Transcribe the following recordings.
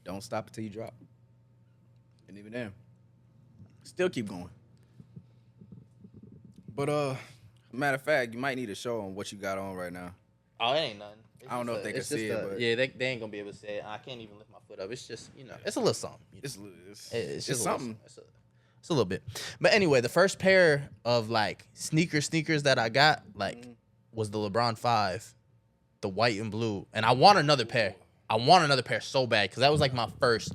don't stop until you drop. And even then, still keep going. But matter of fact, you might need to show them what you got on right now. Oh, it ain't nothing. I don't know if they can see it, but yeah, they ain't gonna be able to see it. I can't even lift my foot up. It's just it's a little something. It's just something. It's a little bit. But anyway, the first pair of like sneakers that I got was the LeBron 5, the white and blue, and I want another pair. I want another pair so bad because that was like my first.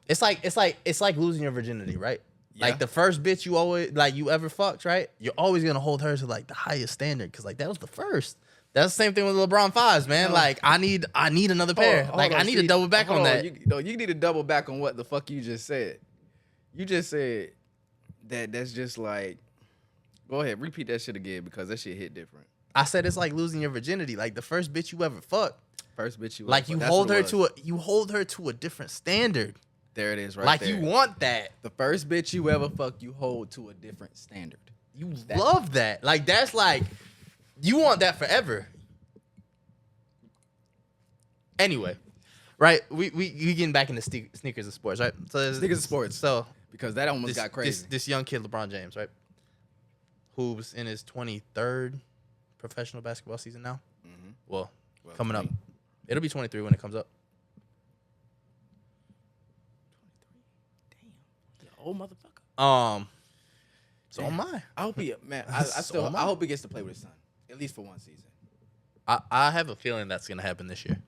It's like losing your virginity, right? Yeah. Like the first bitch you ever fucked, right? You're always gonna hold her to like the highest standard because like that was the first. That's the same thing with LeBron 5s, man. Like I need another pair. I need to double back on that. You need to double back on what the fuck you just said. You just said that's just like. Go ahead, repeat that shit again because that shit hit different. I said it's like losing your virginity. Like the first bitch you ever fucked. First bitch you ever like you hold her to a different standard. There it is, right like there. You want that. The first bitch you ever fucked, you hold to a different standard. You love that. Like that's like you want that forever. Anyway, right? We getting back into sneakers and sports, right? So sneakers and sports. So because that almost got crazy. This young kid, LeBron James, right? Who's in his 23rd professional basketball season now. Mm-hmm. Well, coming up. It'll be 23 when it comes up. 23. Damn. Old motherfucker. So am I. I hope he I hope he gets to play with his son. At least for one season. I have a feeling that's gonna happen this year.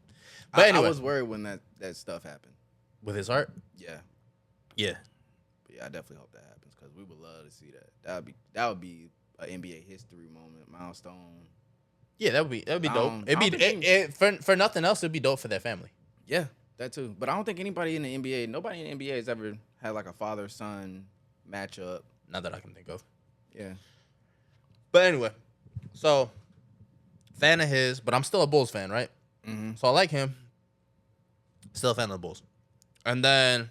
But anyway. I was worried when that stuff happened. With his heart? Yeah. Yeah. But yeah, I definitely hope that happens because we would love to see that. That would be an NBA history moment, milestone. Yeah, that would be dope. For nothing else, it'd be dope for their family. Yeah, that too. But I don't think nobody in the NBA has ever had like a father-son matchup. Not that I can think of. Yeah. But anyway, so fan of his, but I'm still a Bulls fan, right? Mm-hmm. So I like him. Still a fan of the Bulls. And then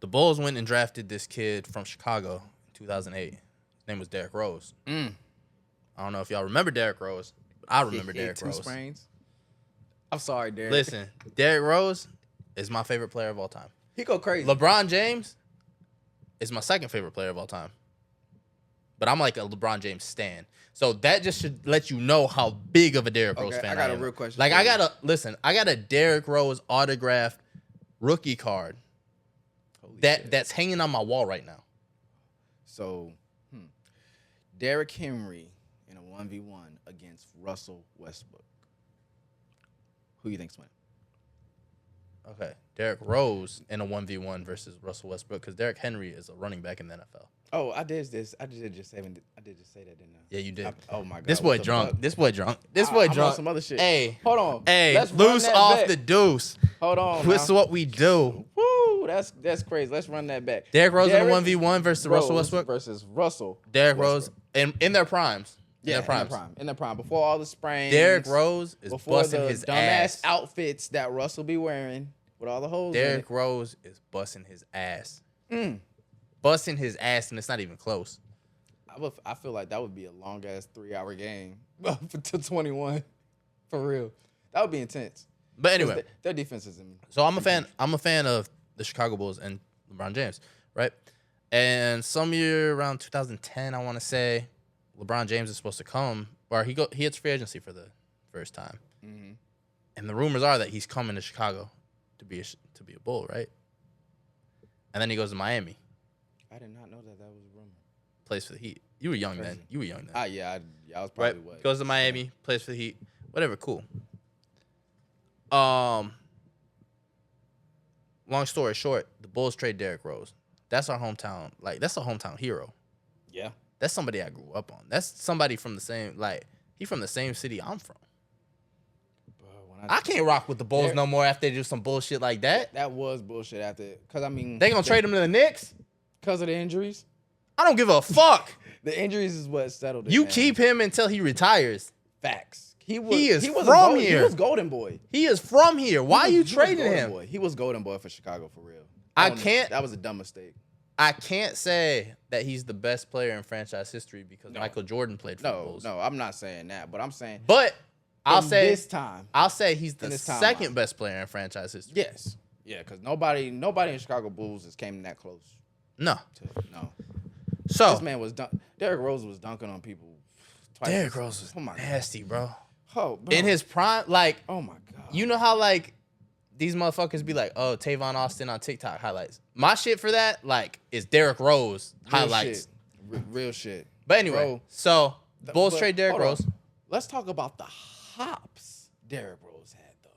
the Bulls went and drafted this kid from Chicago in 2008. His name was Derrick Rose. I don't know if y'all remember Derrick Rose. I remember Derrick Rose. Sprains. I'm sorry, Derrick. Listen, Derrick Rose is my favorite player of all time. He go crazy. LeBron James is my second favorite player of all time. But I'm like a LeBron James stan. So that just should let you know how big of a Derrick Rose fan I am. I got a real question. Like I got a Derrick Rose autographed rookie card that's hanging on my wall right now. So, Derrick Henry in a 1v1 against Russell Westbrook. Who you think's winning? Okay, Derrick Rose in a 1v1 versus Russell Westbrook because Derrick Henry is a running back in the NFL. Oh, I did just say that, didn't I? Yeah, you did. Oh my God. This boy drunk. This boy drunk. On some other shit. Hey, hold on. Hey, let's loose off the deuce. Hold on. This is what we do. Woo, that's crazy. Let's run that back. Derrick Rose in a 1v1 versus Russell Westbrook versus Russell. Derrick Rose in their primes. In their prime. Before all the sprains. Derrick Rose is busting his ass. Outfits that Russell be wearing with all the holes. Derrick Rose is busting his ass. Busting his ass, and it's not even close. I feel like that would be a long ass 3-hour game to 21. For real, that would be intense. But anyway, their defense is. So I'm a fan. I'm a fan of the Chicago Bulls and LeBron James, right? And some year around 2010, I want to say, LeBron James is supposed to come, or he hits free agency for the first time, and the rumors are that he's coming to Chicago to be a Bull, right? And then he goes to Miami. I did not know that was a rumor. Plays for the Heat. You were young then. Yeah, I was probably what? Goes to Miami, plays for the Heat. Whatever, cool. Long story short, the Bulls trade Derrick Rose. That's our hometown. Like, that's a hometown hero. Yeah. That's somebody I grew up on. That's somebody from the same, he from the same city I'm from. I can't rock with the Bulls no more after they do some bullshit like that. That was bullshit after. Because, I mean. They gonna trade him to the Knicks? Because of the injuries? I don't give a fuck. The injuries is what settled it. You keep him until he retires. Facts. He is from here. He was Golden Boy. He is from here. Why are you trading him? Boy. He was Golden Boy for Chicago for real. That was a dumb mistake. I can't say that he's the best player in franchise history because Michael Jordan played for the Bulls. No, I'm not saying that, but I'm saying. But this time. I'll say he's In the this timeline. second best player in franchise history. Yes. Yeah, because nobody in Chicago Bulls has came that close. No. No. So This man was Derrick Rose was dunking on people twice. Derrick Rose was oh my nasty, bro. Oh, bro. In his prime, like, oh my god. you know how like these motherfuckers be like, oh, Tavon Austin on TikTok highlights. My shit for that, like, is Derrick Rose highlights. Real shit. But anyway, Bro, so the Bulls trade Derrick hold on. Rose. Let's talk about the hops Derrick Rose had though.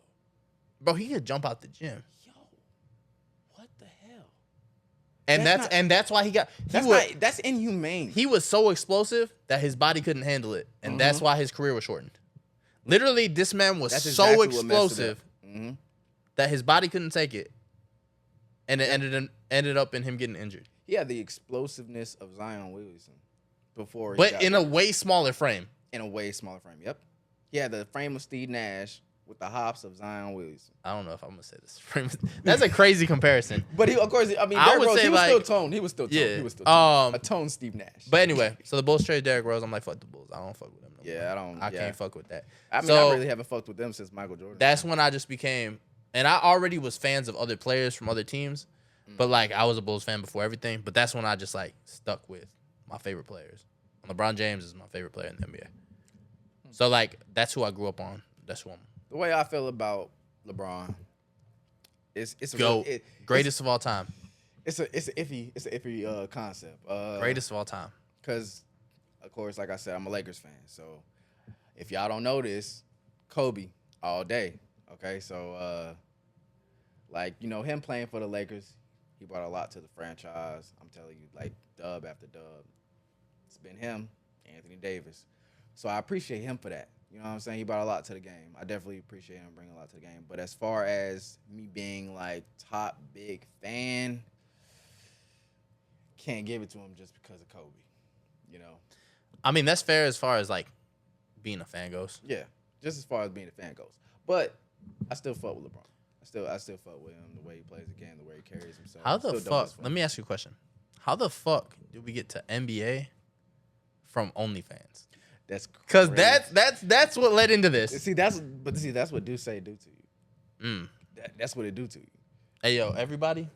Bro, he could jump out the gym. Yo, what the hell? And that's why he got That's inhumane. he was so explosive that his body couldn't handle it. And that's why his career was shortened. Literally, this man was That's so exactly what messed it explosive up. that his body couldn't take it. And it ended up in him getting injured. He had the explosiveness of Zion Williamson before, But in a way smaller frame. in a way smaller frame. Yep. He had the frame of Steve Nash with the hops of Zion Williamson. I don't know if I'm gonna say this frame. That's a crazy comparison. But he, of course, I mean, I Derrick would Rose, say, he was like, still toned. He was still toned. yeah. He was still toned. A toned Steve Nash. But anyway, so the Bulls trade Derrick Rose. I'm like, fuck the Bulls. I don't fuck with them no more. Yeah, I don't. I yeah. can't fuck with that. I mean, So- I really haven't fucked with them since Michael Jordan. That's when I just became, and I already was fans of other players from other teams, but like I was a Bulls fan before everything. But that's when I just like stuck with my favorite players. LeBron James is my favorite player in the NBA. So like that's who I grew up on. That's who I'm. the way I feel about LeBron. It's a Go real- greatest of all time. It's an iffy concept. Greatest of all time. Because, of course, like I said, I'm a Lakers fan. So, if y'all don't know this, Kobe all day. Okay, so like him playing for the Lakers, he brought a lot to the franchise. I'm telling you, like dub after dub. It's been him, Anthony Davis. So I appreciate him for that. You know what I'm saying? He brought a lot to the game. I definitely appreciate him bringing a lot to the game. But as far as me being like top big fan, can't give it to him just because of Kobe. I mean, that's fair as far as like being a fan goes. Yeah, just as far as being a fan goes. But I still fuck with LeBron. I still fuck with him, the way he plays the game, the way he carries himself. How the Still dope fuck? as Let me ask you a question. How the fuck did we get to NBA from OnlyFans? That's Because crazy. that's what led into this. that's what Duce do to you. Mm. That's what it do to you. Hey yo, everybody,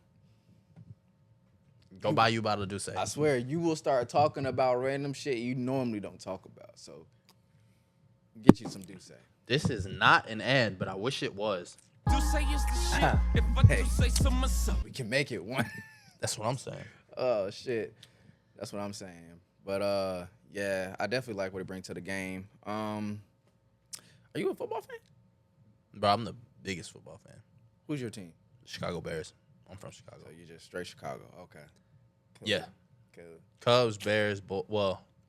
go buy you a bottle of Douce. I swear, you will start talking about random shit you normally don't talk about. So get you some Duce. This is not an ad, but I wish it was. Hey, we can make it one. That's what I'm saying. Oh shit, that's what I'm saying. But yeah, I definitely like what it brings to the game. Are you a football fan? Bro, I'm the biggest football fan. Who's your team? Chicago Bears. I'm from Chicago. So you're just straight Chicago. Okay. Cool. Yeah. Cool. Cubs, Bears,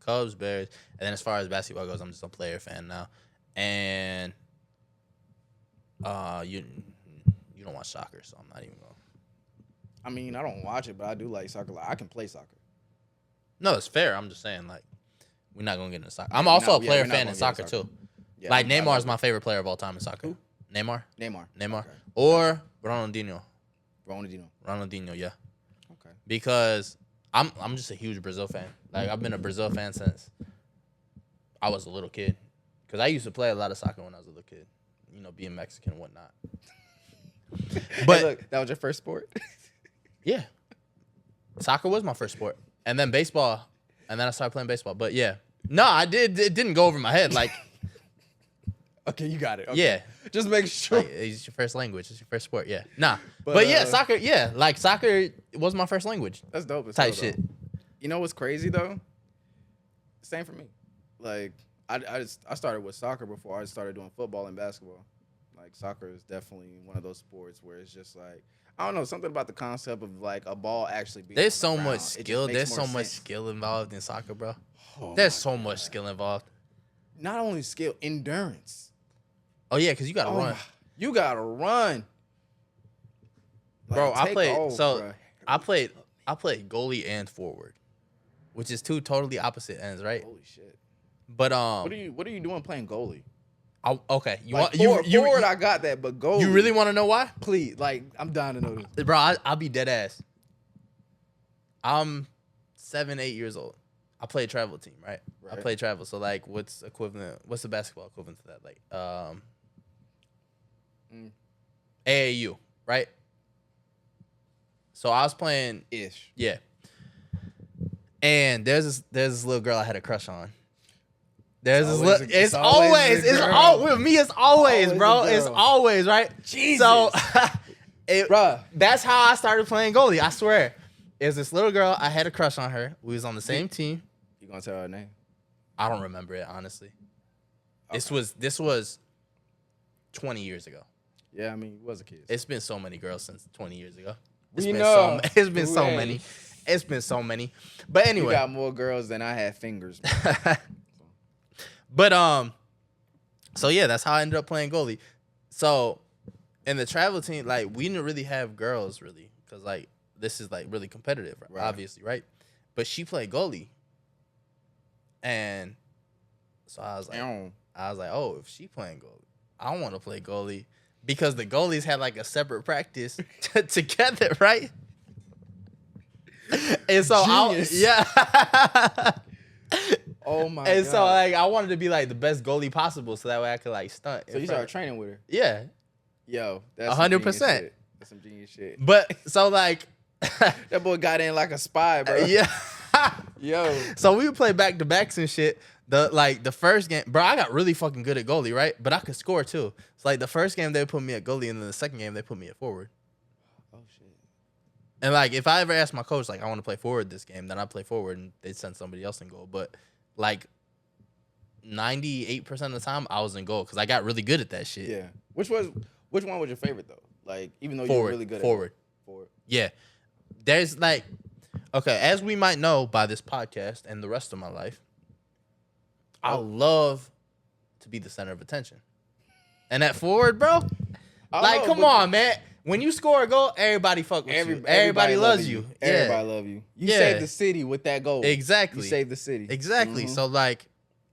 Cubs, Bears. And then as far as basketball goes, I'm just a player fan now. And you don't watch soccer, so I'm not even going. I mean, I don't watch it, but I do like soccer. Like, I can play soccer. No, it's fair. I'm just saying, like, we're not going to get into soccer. I'm Yeah, also a we're player not fan gonna in get soccer, into soccer. too. Yeah, Like, I Neymar like is my favorite player of all time in soccer. Who? Neymar. Neymar. Neymar. Okay. Or Ronaldinho. Ronaldinho, yeah. Okay. Because I'm just a huge Brazil fan. Like, I've been a Brazil fan since I was a little kid. Because I used to play a lot of soccer when I was a little kid. You know, being Mexican and whatnot. But hey, look, that was your first sport? Yeah. Soccer was my first sport. And then baseball. And then I started playing baseball. But yeah. No, I did. It didn't go over my head. Like, Okay, you got it. Okay. yeah. Just make sure. Like, it's your first language. It's your first sport. Yeah. Nah. But, But yeah, soccer. Yeah. Like, soccer was my first language. That's dope. Type shit. You know what's crazy, though? Same for me. Like, I started with soccer before I started doing football and basketball. Like, soccer is definitely one of those sports where it's just like, I don't know, something about the concept of like a ball actually being There's on so the much ground. It just skill. makes There's more so much sense. skill involved in soccer, bro. Oh There's my so much skill involved. Not only skill, endurance. Oh yeah, because you gotta run, You gotta run. bro. Like, I take played. off, So bro. I played goalie and forward, which is two totally opposite ends, right? Holy shit. But What are you doing playing goalie? okay. You Like, want forward, I got that, but goalie. you really want to know why? Please, like, I'm dying to know this. Bro, I'll be dead ass. I'm 7, 8 years old. I played travel team, right? I Right. played travel. So like, what's the basketball equivalent to that? Like, AAU, right? So I was playing, Ish. yeah. And there's this little girl I had a crush on. There's this little, it's always a girl. with me. It's always, Always a bro. It's girl. always, right? Jesus. So, Bruh. that's how I started playing goalie. I swear. It was this little girl. I had a crush on her. We was on the same team. You gonna tell her name? I don't remember it, honestly. Okay. This was 20 years ago. Yeah, I mean, you was a kid. It's been so many girls since 20 years ago. It's been It's been so many. It's been so many. But anyway. You got more girls than I had fingers. But so yeah, that's how I ended up playing goalie. So in the travel team, like we didn't really have girls really, because like this is like really competitive, Right. obviously, right? But she played goalie, and so I was like, oh, if she playing goalie, I want to play goalie because the goalies had like a separate practice together, right? And so yeah. Oh my And god. so like I wanted to be like the best goalie possible, so that way I could like stunt. So you started training with her? Yeah, Yo, that's 100%. That's some genius shit. but so like That boy got in like a spy, bro. yeah. Yo. So we would play back to backs and shit. The first game, bro, I got really fucking good at goalie, right? But I could score too. It's like the first game they put me at goalie, and then the second game they put me at forward. Oh shit. And like if I ever asked my coach like I want to play forward this game, then I play forward, and they'd send somebody else in goal. But like 98% of the time I was in goal because I got really good at that shit. Yeah. Which one was your favorite though? Like even though you Forward, were really good forward. at forward. Yeah. There's like, okay, as we might know by this podcast and the rest of my life, I love to be the center of attention. And at forward, bro, like, come on, man. When you score a goal, everybody fuck with you. Everybody loves you. Everybody love you. You Yeah. saved the city with that goal. Exactly. You saved the city. Exactly. Mhm. So like,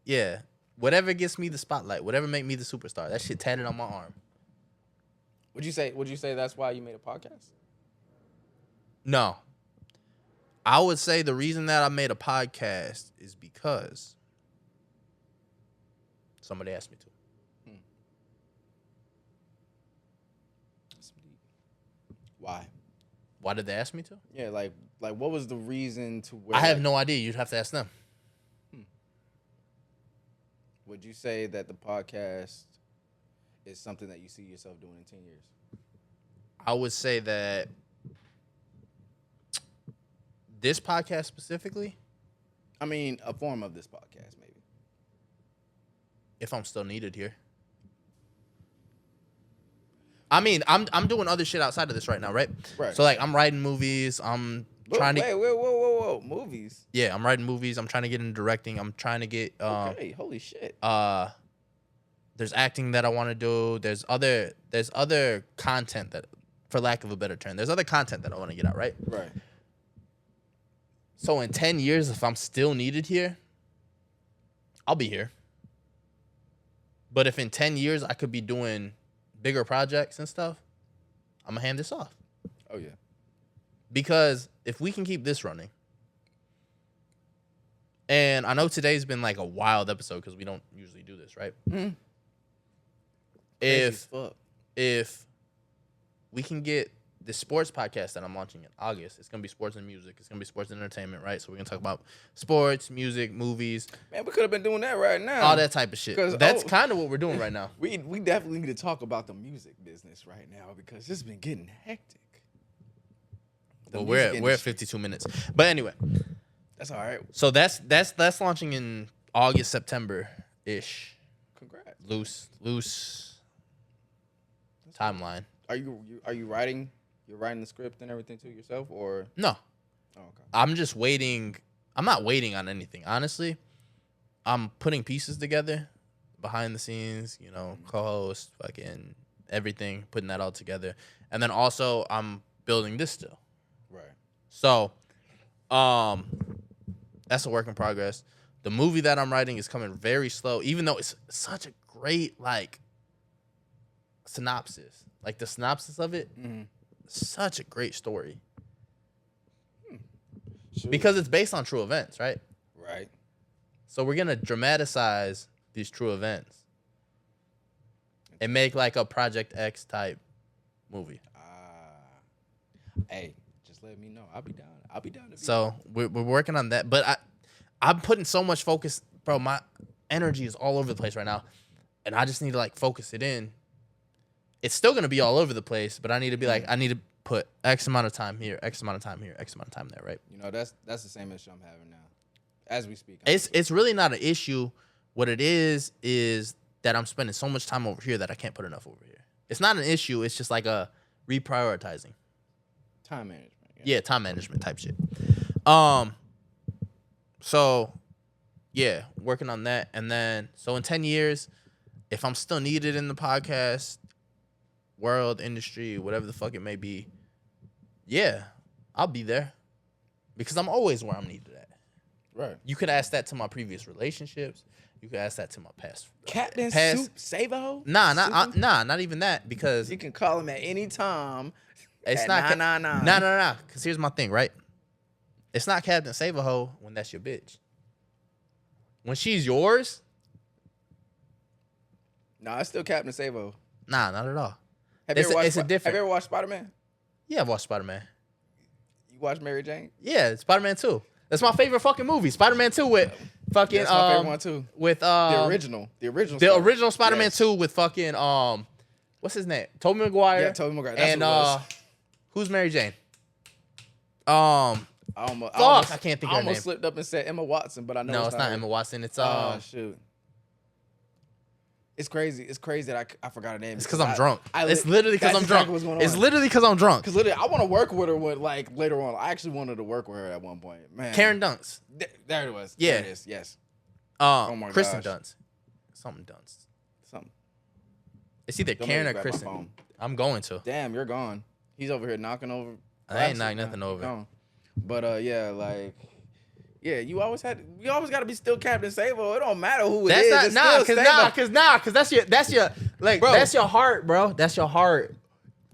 yeah, whatever gets me the spotlight, whatever make me the superstar, that shit tatted on my arm. Would you say that's why you made a podcast? No. I would say the reason that I made a podcast is because somebody asked me to. Why? Why did they ask me to? Yeah, like what was the reason to where I have no idea. You'd have to ask them. Would you say that the podcast is something that you see yourself doing in 10 years? I would say that this podcast specifically, I mean, a form of this podcast, maybe. if I'm still needed here. I mean, I'm doing other shit outside of this right now, right? Right. So like I'm writing movies. I'm trying to Whoa, movies. Yeah, I'm writing movies. I'm trying to get into directing. I'm trying to get Okay, holy shit. there's acting that I want to do. There's other content that, for lack of a better term, there's other content that I want to get out, right? Right. So in 10 years, if I'm still needed here, I'll be here. But if in 10 years I could be doing bigger projects and stuff, I'm gonna hand this off. Oh yeah. Because if we can keep this running, and I know today's been like a wild episode because we don't usually do this, right? Mm-hmm. Crazy as fuck. If we can get this sports podcast that I'm launching in August, it's gonna be sports and music. It's gonna be sports and entertainment, right? So we're gonna talk about sports, music, movies. Man, we could have been doing that right now. All that type of shit. That's kind of what we're doing right now. We definitely need to talk about the music business right now because it's been getting hectic. Well, we're at 52 minutes, but anyway, that's all right. so that's launching in August, September ish. Congrats. Loose timeline. Are you writing? You're writing the script and everything too yourself, or No, oh, okay. I'm just waiting. I'm not waiting on anything, honestly. I'm putting pieces together, behind the scenes, co-host, fucking everything, putting that all together, and then also I'm building this still. Right. So, that's a work in progress. The movie that I'm writing is coming very slow, even though it's such a great synopsis. Like the synopsis of it, such a great story. Shoot. Because it's based on true events, right? Right. So we're gonna dramatize these true events and make like a Project X type movie. Hey, just let me know. I'll be down. I'll be down to be. So we're working on that. But I'm putting so much focus, bro. My energy is all over the place right now, and I just need to like focus it in. It's still gonna be all over the place, but I need to be like, I need to put X amount of time here, X amount of time here, X amount of time there, right? You know, that's the same issue I'm having now, as we speak. It's really not an issue. What it is that I'm spending so much time over here that I can't put enough over here. It's not an issue. It's just like a reprioritizing. Time management. Yeah, time management type shit. So, yeah, working on that. And then, so in 10 years, if I'm still needed in the podcast world, industry, whatever the fuck it may be, yeah, I'll be there. Because I'm always where I'm needed at. Right. You could ask that to my previous relationships. You could ask that to my past. Captain Soup Save-A-Ho? Nah, not even that. Because you can call him at any time. it's not. Nah. Because here's my thing, right? It's not Captain Save-A-Ho when that's your bitch. When she's yours, nah, it's still Captain Save-A-Ho. nah, not at all. Have you different. ever watched Spider-Man? Yeah, I've watched Spider-Man. You watched Mary Jane? Yeah, Spider-Man 2. That's my favorite fucking movie. Spider-Man 2 with fucking That's my favorite one too. With the original Spider-Man yes. 2 with fucking what's his name? Tobey Maguire. Yeah, Tobey Maguire. That's and what it was. who's Mary Jane? I can't think of her name. I almost slipped up and said Emma Watson, but I know it's not Emma Watson. It's shoot. It's crazy. It's crazy that I forgot her name. It's because I'm drunk. It's literally because I'm drunk. It's literally because I'm drunk. Because literally, I want to work with her like later on. I actually wanted to work with her at one point. Man, Karen Dunst. There it was. Yeah. There it is. Yes. Oh my Kristen gosh. Dunst. Something Dunst. Something. It's either Don't Karen or Kristen. I'm going to. Damn, you're gone. He's over here knocking over. I ain't knocking nothing over. Gone. But yeah, like. Yeah, you always got to be still Captain Save-A-Ho. It don't matter who it is. Cause that's your like bro. That's your heart, bro. That's your heart.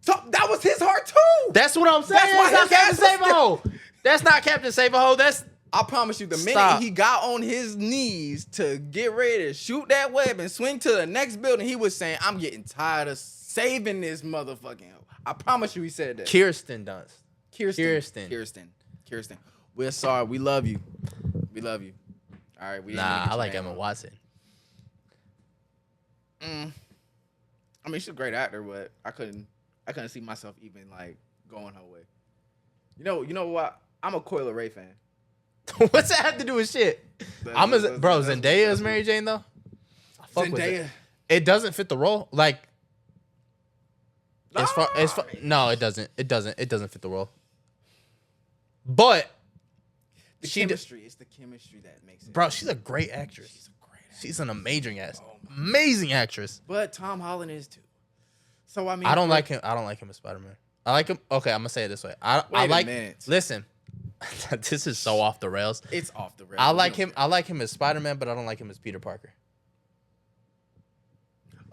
So that was his heart too. That's what I'm saying. That's not Captain Save-A-Ho. That's not Captain Save-A-Ho. I promise you, the minute he got on his knees to get ready to shoot that web and swing to the next building, he was saying, "I'm getting tired of saving this motherfucking." I promise you, he said that. Kirsten Dunst. Kirsten. We're sorry. We love you. We love you. All right. I like Emma Watson. I mean, she's a great actor, but I couldn't see myself even like going her way. You know what? I'm a Coil Ray fan. What's that have to do with shit? Zendaya is Mary Jane though. Zendaya. It doesn't fit the role. Like no, it doesn't. It doesn't fit the role. But it's the chemistry that makes it. Bro, she's a great actress. She's an amazing actress. But Tom Holland is too. So I mean, I don't like him as Spider-Man. I like him. Okay, I'm gonna say it this way. I like. Listen, this is so off the rails. It's off the rails. I like him as Spider-Man, but I don't like him as Peter Parker.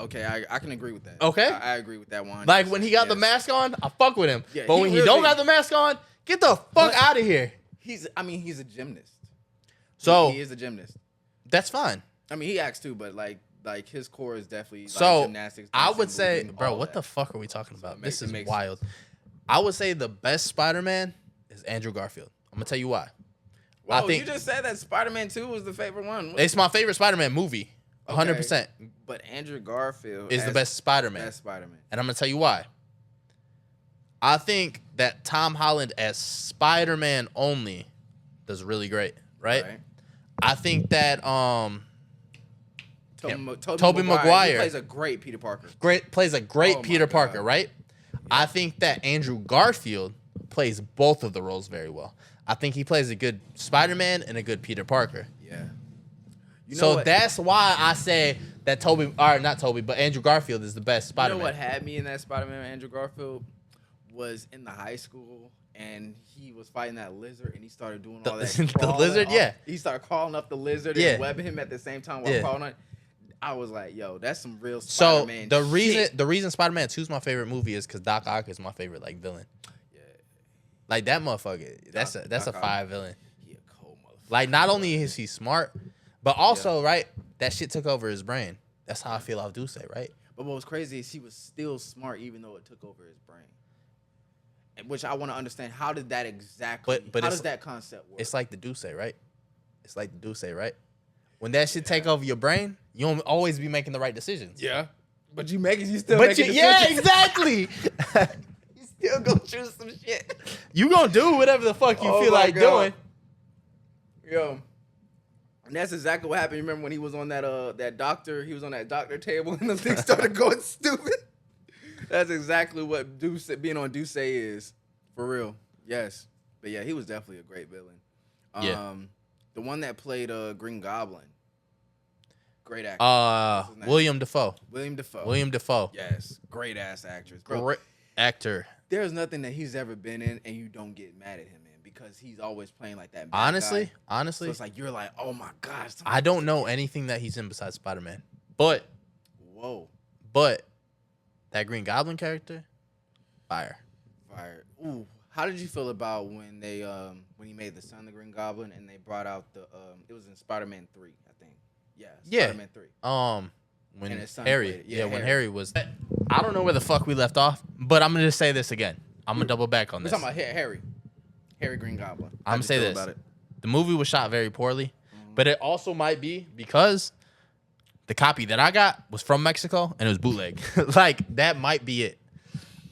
Okay, I can agree with that. Okay, I agree with that one. Like when he got the mask on, I fuck with him. Yeah, but when he don't got the mask on, get the fuck out of here. He's a gymnast. So he is a gymnast. That's fine. I mean, he acts too, but like his core is definitely so. Gymnastics. I would say, bro, what the fuck are we talking about? This is wild. Sense. I would say the best Spider-Man is Andrew Garfield. I'm gonna tell you why. Whoa, I think you just said that Spider-Man 2 was the favorite one. It's my favorite Spider-Man movie. 100%. But Andrew Garfield is the best Spider-Man. And I'm gonna tell you why. I think that Tom Holland as Spider-Man only does really great, right? I think that Tobey Maguire plays a great Peter Parker. Plays a great Peter Parker, right? Yeah. I think that Andrew Garfield plays both of the roles very well. I think he plays a good Spider-Man and a good Peter Parker. Yeah. That's why I say that Andrew Garfield is the best Spider-Man. You know what had me in that Spider-Man with Andrew Garfield was in the high school, and he was fighting that lizard, and he started doing all that. The lizard, yeah. He started crawling up the lizard and webbing him at the same time while crawling on it. I was like, yo, that's some real Spider-Man shit. The reason Spider-Man 2 is my favorite movie is because Doc Ock is my favorite villain. Yeah. Like that motherfucker. That's a 5 villain. He a cold motherfucker. Like not only is he smart, But also, right, that shit took over his brain. That's how I feel off Duce, right? But what was crazy is he was still smart even though it took over his brain. Which I want to understand. How did that exactly? But how does that concept work? It's like the Duce, right? It's like the Duce, right? When that shit take over your brain, you don't always be making the right decisions. Yeah, but you still But making decisions. yeah, exactly. You still gonna choose some shit. You gonna do whatever the fuck you feel my like God. doing. Yo, and that's exactly what happened. You remember when he was on that doctor? He was on that doctor table, and the thing started going stupid. That's exactly what being on Duce is, for real. Yes, but yeah, he was definitely a great villain. Yeah. The one that played Green Goblin, great actor. William Dafoe. William Dafoe. Yes, great ass actress. Bro, Great actor. there's nothing that he's ever been in and you don't get mad at him in because he's always playing like that. Bad Honestly, guy. So it's like you're like, oh my gosh. I don't know anything that he's in besides Spider-Man. But that Green Goblin character, fire. Ooh, how did you feel about when they when he made the son the Green Goblin and they brought out the it was in Spider-Man 3, I think. Yeah, Spider-Man 3. When And his son Harry, played it. when Harry was, I don't know where the fuck we left off, but I'm gonna just say this again. I'm gonna double back on We're this. talking about Harry Green Goblin. I'm gonna say this. The movie was shot very poorly, but it also might be because the copy that I got was from Mexico and it was bootleg. Like that might be it.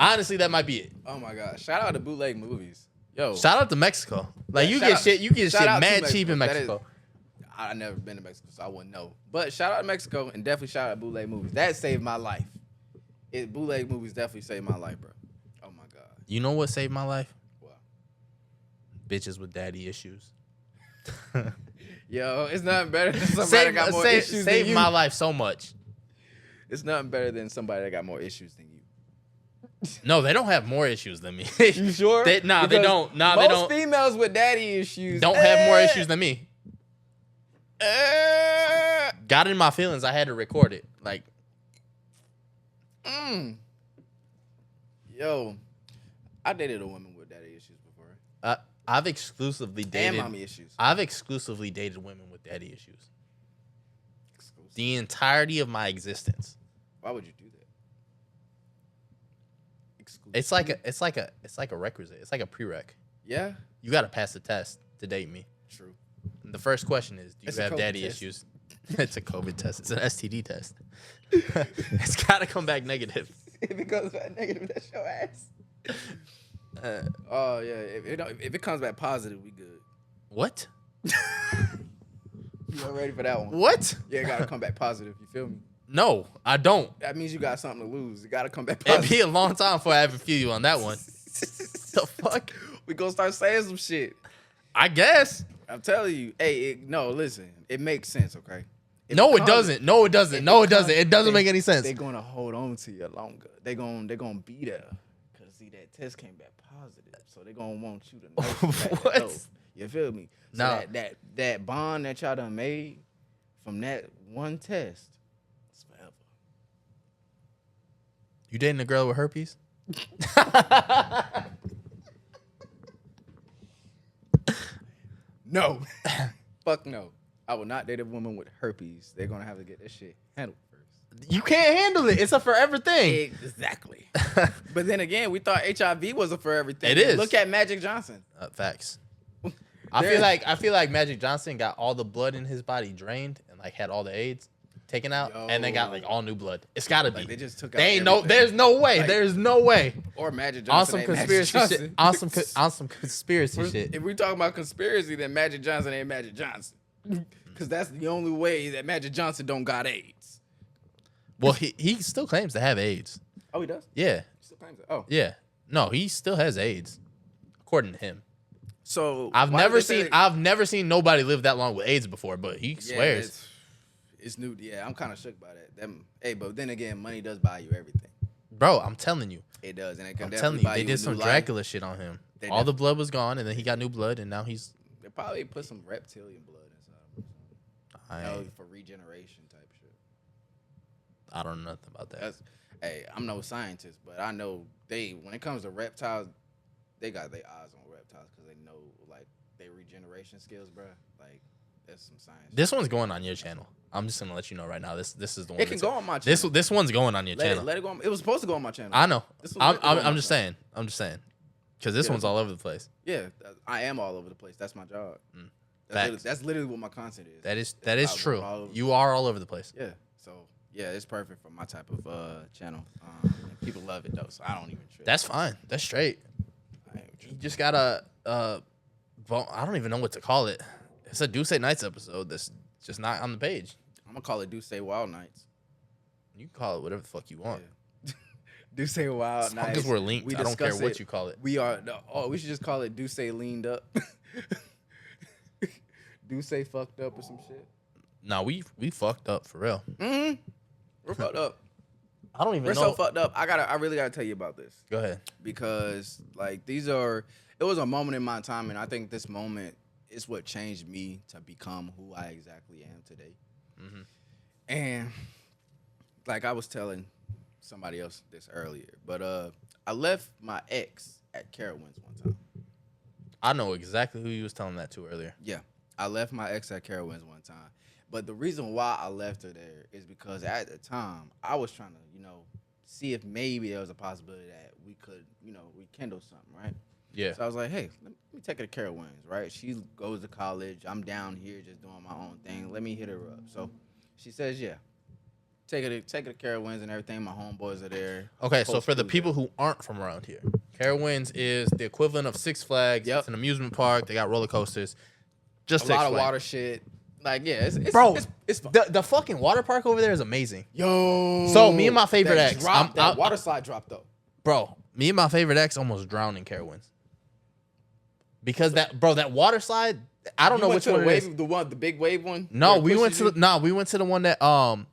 Honestly, that might be it. Oh my god! Shout out to bootleg movies. Yo, Shout out to Mexico. Like Yeah, you shout get out- shit, you get shout shit out to mad cheap in Mexico. That is- Mexico. I've never been to Mexico, so I wouldn't know. But shout out to Mexico and definitely shout out to bootleg movies. That saved my life. Bootleg movies definitely saved my life, bro. Oh my god. You know what saved my life? Wow. Bitches with daddy issues. Yo, it's nothing better than somebody that got more issues than saved you. my life so much. It's nothing better than somebody that got more issues than you. No, they don't have more issues than me. You sure? They Because don't. Nah, most they don't. females with daddy issues Don't have more issues than me. Got in my feelings. I had to record it. Like, Yo, I dated a woman with daddy issues before. I've exclusively dated. And mommy issues. I've exclusively dated women with daddy issues. Exclusive. The entirety of my existence. Why would you do that? Exclusive. It's like a requisite. It's like a prereq. Yeah, You got to pass the test to date me. true. And the first question is, do It's you a have COVID daddy test. issues? It's a COVID test. It's an STD test. It's got to come back negative. If it goes back negative, that's your ass. Oh yeah, if it comes back positive, we good. What? You ready for that one? What? Yeah, it gotta come back positive. You feel me? No, I don't. That means you got something to lose. It gotta come back It'd positive. be a long time before I ever feel you on that one. The fuck? We gonna start saying some shit. I guess. I'm telling you. Hey, no, listen. It makes sense, okay? If No, it comes- doesn't. No, it doesn't. if No, it comes- doesn't. It doesn't they- make any sense. They're gonna hold on to you longer. They're gonna be there. Cause see that test came back positive. So they're gonna want you to know. What? Know. You feel me? So No. that bond that y'all done made from that one test, it's forever. You dating a girl with herpes? No. Fuck no. I will not date a woman with herpes. They're gonna have to get this shit handled first. You can't handle it. It's a forever thing. Exactly. But then again, we thought HIV was a forever thing. It is. Look at Magic Johnson. Facts. I feel like Magic Johnson got all the blood in his body drained and like had all the AIDS taken out and then got like all new blood. It's gotta be. Like they just took out. They ain't no. everything. There's no way. Like- There's no way. Or Magic On Johnson. some ain't Magic conspiracy shit. Johnson. On some conspiracy shit. If we talking about conspiracy, then Magic Johnson ain't Magic Johnson. Because that's the only way that Magic Johnson don't got AIDS. Well, he still claims to have AIDS. Oh, he does? Yeah. He still claims it. Oh. Yeah. No, he still has AIDS, according to him. So I've why never did they say seen nobody live that long with AIDS before, but he Yeah, swears. it's new. Yeah, I'm kind of shook by that. Hey, but then again, money does buy you everything. Bro, I'm telling you. It does, and it can I'm definitely telling you, buy they you did a some new life. Dracula shit on him. They All the blood was gone, and then he got new blood, and now he's They probably put some reptilian blood inside him. Or something. For regeneration type shit. I don't know nothing about that. Hey, I'm no scientist, but I know when it comes to reptiles, they got their eyes on reptiles because they know like their regeneration skills, bro. Like that's some science. This one's going on your channel. I'm just gonna let you know right now. This is the one. It can go on my channel. This one's going on your channel. Let it go. It was supposed to go on my channel. I know. I'm just saying. Because this one's all over the place. Yeah, I am all over the place. That's my job. That's literally what my content is. That is true. You are all over the place. Yeah. So yeah, it's perfect for my type of channel. People love it though, so I don't even trip. That's fine. That's straight. You just gotta. I don't even know what to call it. It's a Do Say Nights episode that's just not on the page. I'm gonna call it Do Say Wild Nights. You can call it whatever the fuck you want. Yeah. Do Say Wild Nights. Because we're linked. I don't care what you call it. We are. We should just call it Do Say Leaned Up. Do Say Fucked Up or some shit. No, we fucked up for real. Mm-hmm. We're fucked up. I don't even know. We're so fucked up. I really gotta tell you about this. Go ahead. Because like it was a moment in my time, and I think this moment is what changed me to become who I exactly am today. Mm-hmm. And like I was telling somebody else this earlier, but I left my ex at Carowinds one time. I know exactly who you was telling that to earlier. Yeah, I left my ex at Carowinds one time. But the reason why I left her there is because at the time I was trying to, see if maybe there was a possibility that we could, rekindle something, right? Yeah. So I was like, hey, let me take her to Carowinds, right? She goes to college. I'm down here just doing my own thing. Let me hit her up. So she says, yeah. Take her to Carowinds and everything. My homeboys are there. Okay, so for the people who aren't from around here, Carowinds is the equivalent of Six Flags. Yep. It's an amusement park. They got roller coasters. Just a lot of water shit. Like, yeah, it's fun. The fucking water park over there is amazing. Yo. So me and my favorite ex. That water slide dropped, though. Bro, me and my favorite ex almost drowned in Carowinds. Because that water slide, I don't know which one it is. The big wave one? No, we went to the one that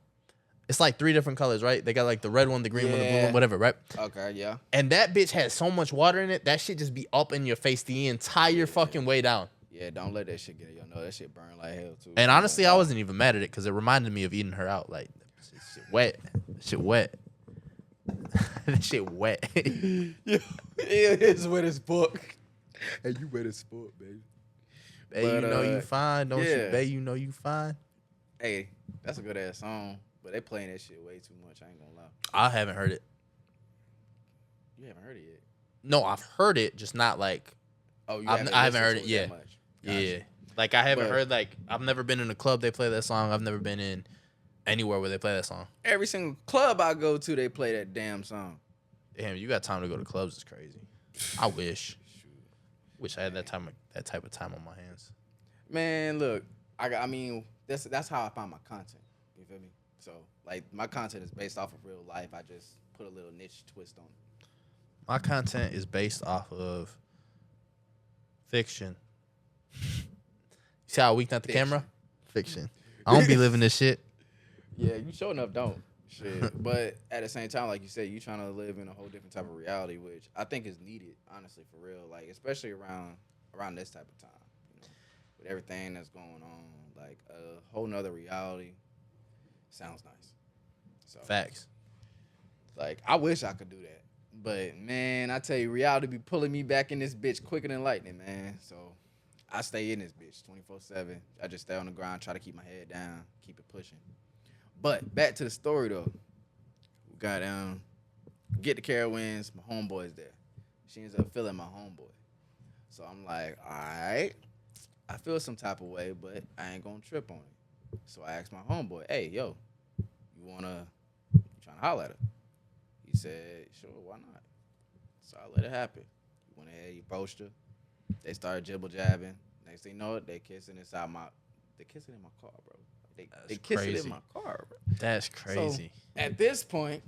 it's like 3 different colors, right? They got like the red one, the green one, the blue one, whatever, right? Okay, yeah. And that bitch had so much water in it, that shit just be up in your face the entire fucking way down. Yeah, don't let that shit get you. Know that shit burn like hell too. And honestly, I wasn't even mad at it because it reminded me of eating her out. Like, shit wet. Shit wet. That shit wet. Yeah, it's wet as fuck. Hey, you wet as fuck, baby. Babe, you know you fine, don't you? Babe, you know you fine. Hey, that's a good ass song, but they playing that shit way too much. I ain't gonna lie. I haven't heard it. You haven't heard it yet? No, I've heard it, just not like. Oh, I haven't heard it yet. Gotcha. Yeah, like I haven't heard like I've never been in a club they play that song. I've never been in anywhere where they play that song. Every single club I go to, they play that damn song. Damn, you got time to go to clubs? It's crazy. I wish. Wish I had that type of time on my hands. Man, look, I mean, that's how I find my content. You feel me? So, like, my content is based off of real life. I just put a little niche twist on it. My content is based off of fiction. You see how I weak at the camera? Fiction. I don't be living this shit. Yeah, you sure enough don't. Shit. But at the same time, like you said, you trying to live in a whole different type of reality, which I think is needed, honestly, for real. Like, especially around this type of time, with everything that's going on, like a whole nother reality. Sounds nice. So Facts. Like, I wish I could do that, but man, I tell you, reality be pulling me back in this bitch quicker than lightning, man. So I stay in this bitch 24/7. I just stay on the ground, try to keep my head down, keep it pushing. But back to the story though. We got get the Carowinds, my homeboy's there. She ends up feeling my homeboy. So I'm like, all right, I feel some type of way, but I ain't gonna trip on it. So I asked my homeboy, hey, yo, you trying to holler at her? He said, sure, why not? So I let it happen. He went ahead, he approached her. They started jibble-jabbing. Next thing you know, they kissing in my car, bro. They kissing in my car, bro. That's crazy. So, at this point,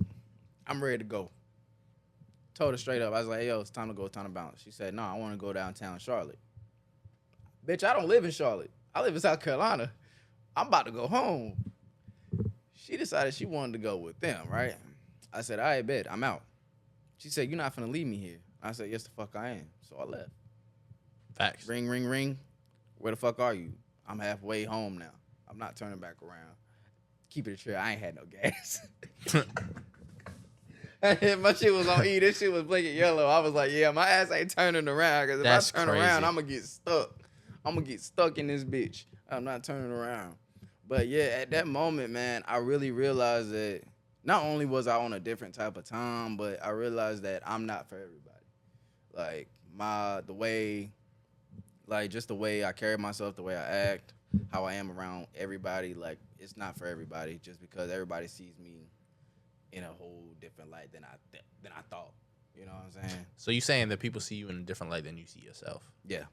I'm ready to go. Told her straight up. I was like, hey, yo, it's time to go. It's time to bounce. She said, no, I want to go downtown Charlotte. Bitch, I don't live in Charlotte. I live in South Carolina. I'm about to go home. She decided she wanted to go with them, right? I said, all right, bet. I'm out. She said, you're not finna leave me here. I said, yes, the fuck I am. So I left. Facts. Ring, ring, ring. Where the fuck are you? I'm halfway home now. I'm not turning back around. Keep it true. I ain't had no gas. My shit was on E. This shit was blinking yellow. I was like, yeah, my ass ain't turning around. Because if I turn around, I'm going to get stuck. I'm gonna get stuck in this bitch. I'm not turning around. But yeah, at that moment, man, I really realized that not only was I on a different type of time, but I realized that I'm not for everybody. Like the way, like just the way I carry myself, the way I act, how I am around everybody, like it's not for everybody. Just because everybody sees me in a whole different light than I thought. You know what I'm saying? So you saying that people see you in a different light than you see yourself? Yeah.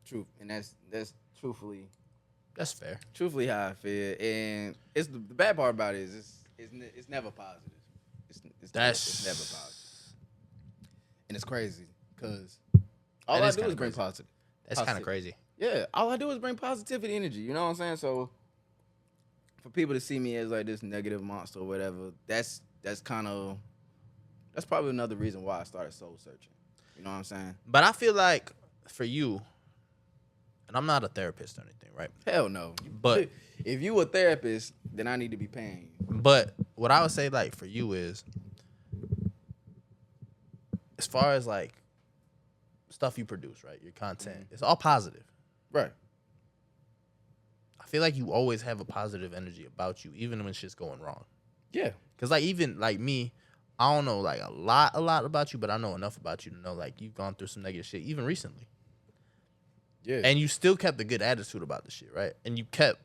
Truth, and that's truthfully That's fair. Truthfully, how I feel, and it's the bad part about it is it's never positive. It's never positive, and it's crazy because all I do is bring positive. That's kind of crazy. Yeah, all I do is bring positivity, energy. You know what I'm saying? So for people to see me as like this negative monster or whatever, that's probably another reason why I started soul searching. You know what I'm saying? But I feel like for you, and I'm not a therapist or anything, right? Hell no. But if you a therapist, then I need to be paying you. But what I would say, like, for you is, as far as, like, stuff you produce, right, your content, it's all positive. Right. I feel like you always have a positive energy about you, even when shit's going wrong. Yeah. Because, like, even, like, me, I don't know, like, a lot about you, but I know enough about you to know, like, you've gone through some negative shit, even recently. Yeah. And you still kept a good attitude about the shit, right? And you kept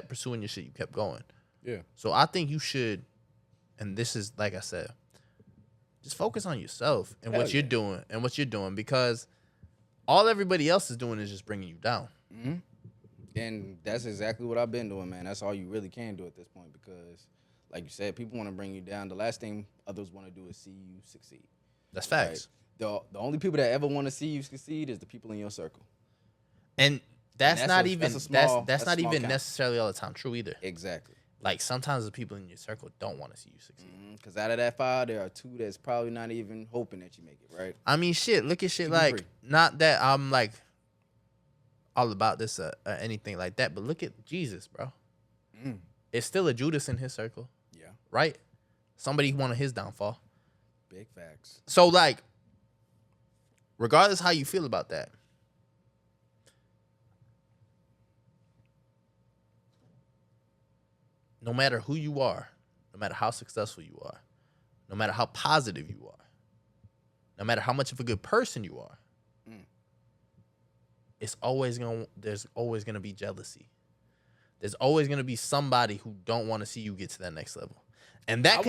pursuing your shit. You kept going. Yeah. So I think you should, and this is, like I said, just focus on yourself and what you're doing, because all everybody else is doing is just bringing you down. Mm-hmm. And that's exactly what I've been doing, man. That's all you really can do at this point, because, like you said, people want to bring you down. The last thing others want to do is see you succeed. That's facts. Right? The only people that ever want to see you succeed is the people in your circle. And that's not even count. necessarily all the time true either. Exactly. Like, sometimes the people in your circle don't want to see you succeed. Because out of that 5, there are 2 that's probably not even hoping that you make it, right? I mean, shit. Look at shit like, not that I'm like all about this or anything like that, but look at Jesus, bro. It's still a Judas in his circle. Yeah. Right? Somebody wanted his downfall. Big facts. So, like, regardless how you feel about that, no matter who you are, no matter how successful you are, no matter how positive you are, no matter how much of a good person you are, there's always gonna be jealousy. There's always gonna be somebody who don't want to see you get to that next level. And that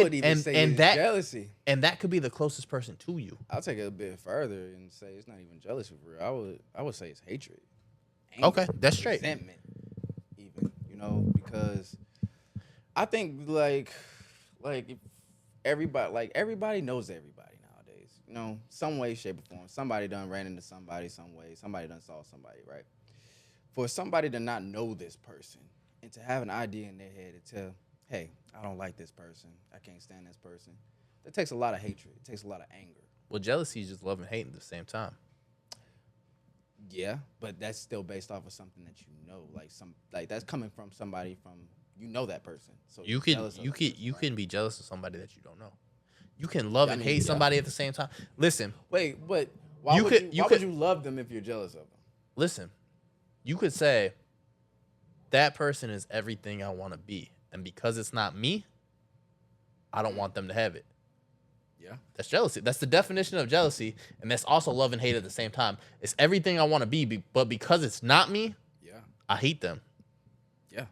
jealousy. And that could be the closest person to you. I'll take it a bit further and say it's not even jealousy for real. I would say it's hatred. Anger, okay, that's straight. Resentment, even, because I think like if everybody knows everybody nowadays. Some way, shape, or form. Somebody done ran into somebody some way. Somebody done saw somebody, right? For somebody to not know this person and to have an idea in their head to tell, hey, I don't like this person. I can't stand this person. That takes a lot of hatred. It takes a lot of anger. Well, jealousy is just love and hate at the same time. Yeah, but that's still based off of something that like that's coming from somebody from that person. So you can be jealous of somebody that you don't know. You can love and hate somebody at the same time. Listen. Wait, but why would you love them if you're jealous of them? Listen, you could say that person is everything I want to be, and because it's not me, I don't want them to have it. Yeah. That's jealousy. That's the definition of jealousy, and that's also love and hate at the same time. It's everything I want to be, but because it's not me, I hate them. Yeah,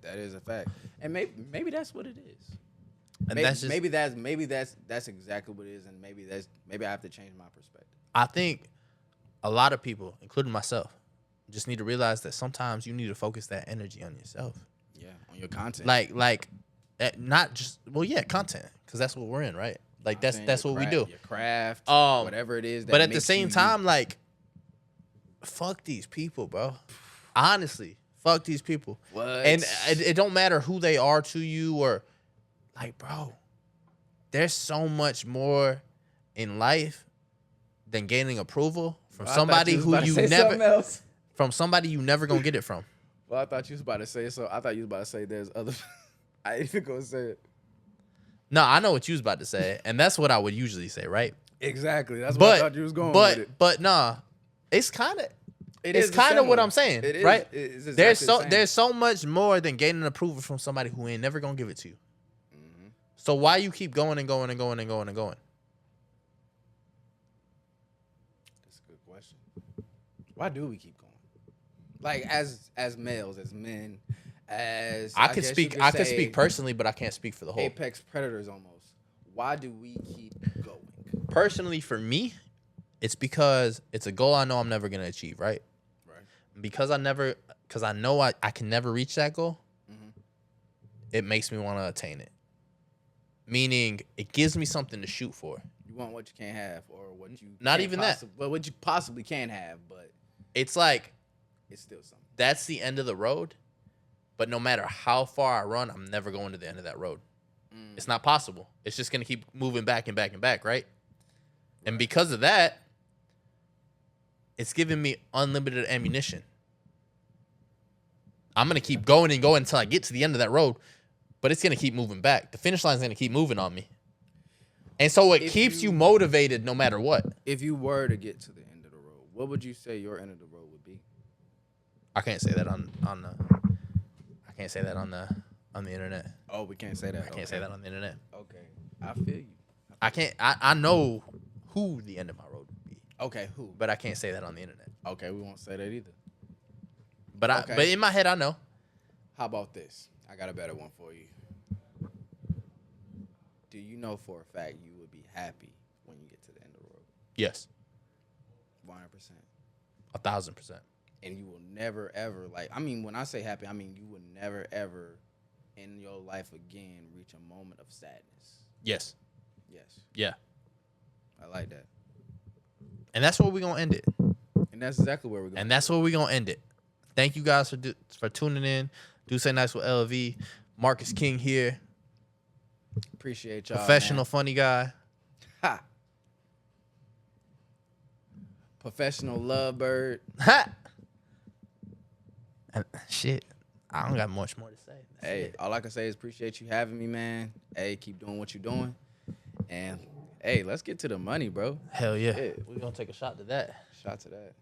that is a fact, and maybe that's what it is. And maybe that's exactly what it is, and maybe I have to change my perspective. I think a lot of people, including myself, just need to realize that sometimes you need to focus that energy on yourself. Yeah, on your content. Like, not just content, because that's what we're in, right? Like that's what we do. Your craft, whatever it is. But at the same time, like, fuck these people, bro. Honestly, fuck these people. What? And it don't matter who they are to you, or like, bro, there's so much more in life than gaining approval from somebody who you never from somebody you never gonna get it from. Well, I thought you was about to say so. I thought you was about to say there's other. I ain't even gonna say it. No, I know what you was about to say, and that's what I would usually say, right? Exactly. That's what I thought you was going with it. But nah, it's kind of It's kind of what I'm saying, It is. right? It's exactly the same. There's so much more than gaining approval from somebody who ain't never gonna give it to you. So why you keep going and going and going and going and going? That's a good question. Why do we keep going? Like as males, as men, as I could guess speak. you could I could say speak personally, but I can't speak for the whole. apex predators almost. Why do we keep going? Personally, for me, it's because it's a goal I know I'm never gonna achieve. Right. Because I know I can never reach that goal. It makes me want to attain it. Meaning, it gives me something to shoot for. You want what you can't have, or what you not even that. But what you possibly can have, but it's like it's still something. That's the end of the road. But no matter how far I run, I'm never going to the end of that road. It's not possible. It's just gonna keep moving back and back and back, right? And because of that, it's giving me unlimited ammunition. I'm gonna keep going and going until I get to the end of that road. But it's going to keep moving back. The finish line is going to keep moving on me. And so it keeps you motivated no matter what. If you were to get to the end of the road, what would you say your end of the road would be? I can't say that on the internet. Oh, we can't say that. I can't say that on the internet. Okay. I feel you. I know who the end of my road would be. Okay, who? But I can't say that on the internet. Okay, we won't say that either. But in my head I know. How about this? I got a better one for you. Do you know for a fact you would be happy when you get to the end of the road? Yes. 100%. 1,000%. And you will never, ever, when I say happy, I mean you will never, ever in your life again reach a moment of sadness. Yes. Yes. Yeah. I like that. And that's where we're going to end it. And that's exactly where we're going. And that's where we're going to end it. Thank you guys for tuning in. Do Say Nice with LV. Marcus King here. Appreciate y'all. Professional, man. Funny guy. Ha. Professional lovebird. Ha. And shit. I don't got much more to say. Hey, all I can say is appreciate you having me, man. Hey, keep doing what you're doing. And hey, let's get to the money, bro. Hell yeah. We're going to take a shot to that. Shot to that.